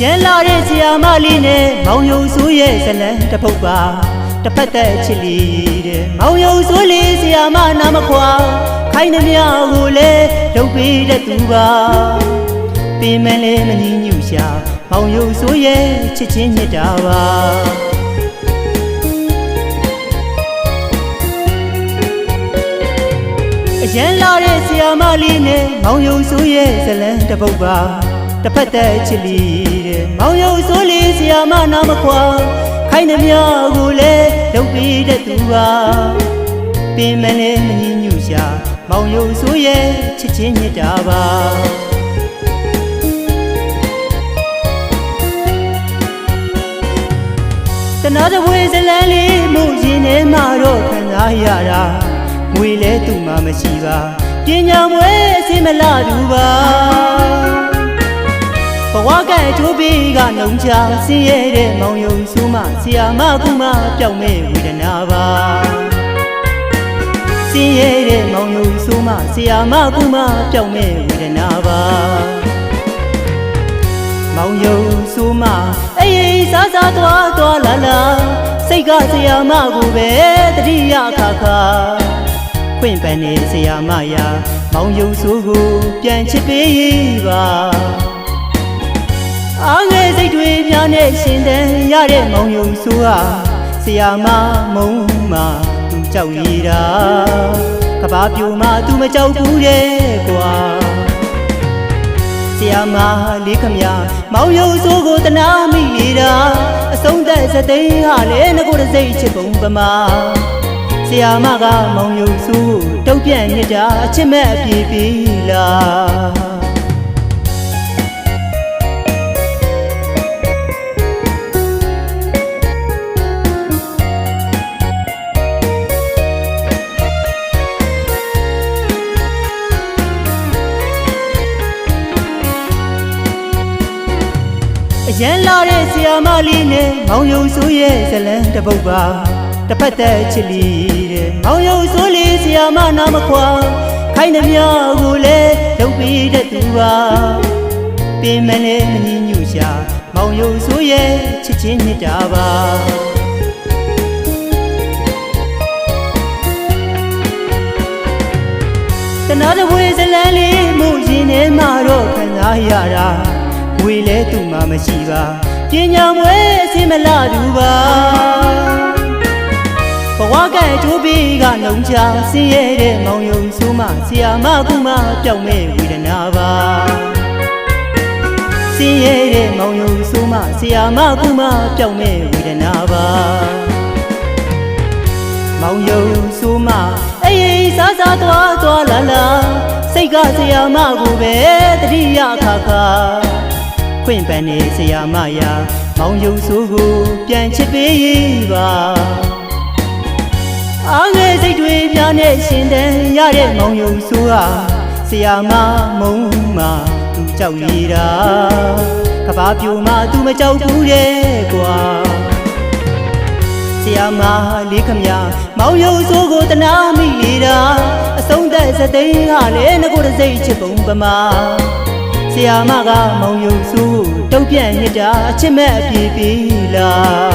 ရင်လာတဲ့ဆရာမလေးနဲ့မောင်ယုံဆိုးရဲ့ဇလန်းတစ်ပုတ်ပါတစ်ဖက်သက်ချစ်လီတဲ့မောင်ယုံဆိုးလေးဆရာမနာမခွာခိုင်းနှမြကိုလည်းလုပ်ပေးတဲ့သူပါပင်မလဲမငြင်းညူရှာမောင်ယုံဆိုးရဲ့ချစ်ချင်းမြတ်တာပါအရင်လာတဲ့ဆရာမလေးနဲ့မောင်ယုံဆိုးရဲ့ဇလန်းတစ်ပုတ်ပါတစ်ဖက်သက်ချစ်လီတဲ့မောင်ယုံဆိုးလေးဆရာမနာမခွာခိုင်းနှမြကိုလည်းလုပ်ပေးတဲ့သူပါပင်မလဲမငြင်းညူရှာမောင်ယုံဆိုးရဲ့ချစ်ချင်းမြတ်တာပါတနာတဝေဇလန်းလေးမှုရင်ထဲမှာတော့ခံစားရတာငွေလဲသူမှမရှိပါပညာမွဲအစင်မလာသူပါဘဝကဲထိုးပြီးကနှုံချဆင်းရဲတဲ့မောင်ယုံဆိုးမှဆရာမကူမပျောက်မဲ့ဝေဒနာပါဆင်းရဲတဲ့မောင်ယုံဆိုးမှဆရာမကူမပျောက်မဲ့ဝေဒနာပါမောင်ယုံဆိုးမှအေးစားစားသွားလာစိတ်ကဆရာမကိုပဲတတိယခါခွင့်ပန်နေဆရာမယာမောင်ယုံဆိုးကိုပြန်ချစ်ပေးပါအားငယ်စိတ်တွေများနဲ့ရှင်တန်ရတဲ့မောင်ယုံဆိုးဟာဆရာမမုံမှသူကြောက်ရတာကဘာပြူမှသူမကြောက်ဘူးတဲ့ကွာဆရာမလေးခမမောင်ယုံဆိုးကိုတနာမိနေတာအဆုံးသက်စသိန်းဟာလည်းငကိုတစိတ်ချစ်ပုံပမာဆရာမကမောင်ယုံဆိုးတုတ်ပြန့်ညစ်တာအချစ်မဲ့အပြေပြီလားအရင်လာတဲ့ဆရာမလေးနဲ့မောင်ယုံဆိုးရဲ့ဇလန်းတစ်ပုတ်ပါတစ်ဖက်သက်ချစ်လီတဲ့မောင်ယုံဆိုးလေးဆရာမနာမခွာခိုင်းနှမြကိုလည်းလုပ်ပေးတဲ့သူပါပင်မလဲမငြင်းညူရှာမောင်ယုံဆိုးရဲ့ချစ်ချင်းမြတ်တာပါတနာတဝေဇလန်းလေးမှုရင်ထဲမှာတော့ခံစားရတာငွေလဲသူမှမရှိပါပညာမွဲအစင်မလာသူပါဘဝကဲထိုးပြီးကနှုံချဆင်းရဲတဲ့မောင်ယုံဆိုးမှဆရာမကူမပျောက်မဲ့ဝေဒနာပါဆင်းရဲတဲ့မောင်ယုံဆိုးမှဆရာမကူမပျောက်မဲ့ဝေဒနာပါမောင်ယုံဆိုးမှအေးစားစားသွားလာစိတ်ကဆရာမကိုပဲတတိယခါခွင့်ပန်နေဆရာမယာမောင်ယုံဆိုးကိုပြန်ချစ်ပေးပါအားငယ်စိတ်တွေများနဲ့ရှင်တန်ရတဲ့မောင်ယုံဆိုးဟာဆရာမမုံမှသူကြောက်ရတာကဘာပြူမှသူမကြောက်ဘူးတဲ့ကွာဆရာမလေးခမမောင်ယုံဆိုးကိုတနာမိနေတာအဆုံးသက်စသိန်းဟာလည်းငကိုတစိတ်ချစ်ပုံပမာဆရာမကမောင်ယုံဆိုးတုတ်ပြန့်ညစ်တာအချစ်မဲ့အပြေပြီလား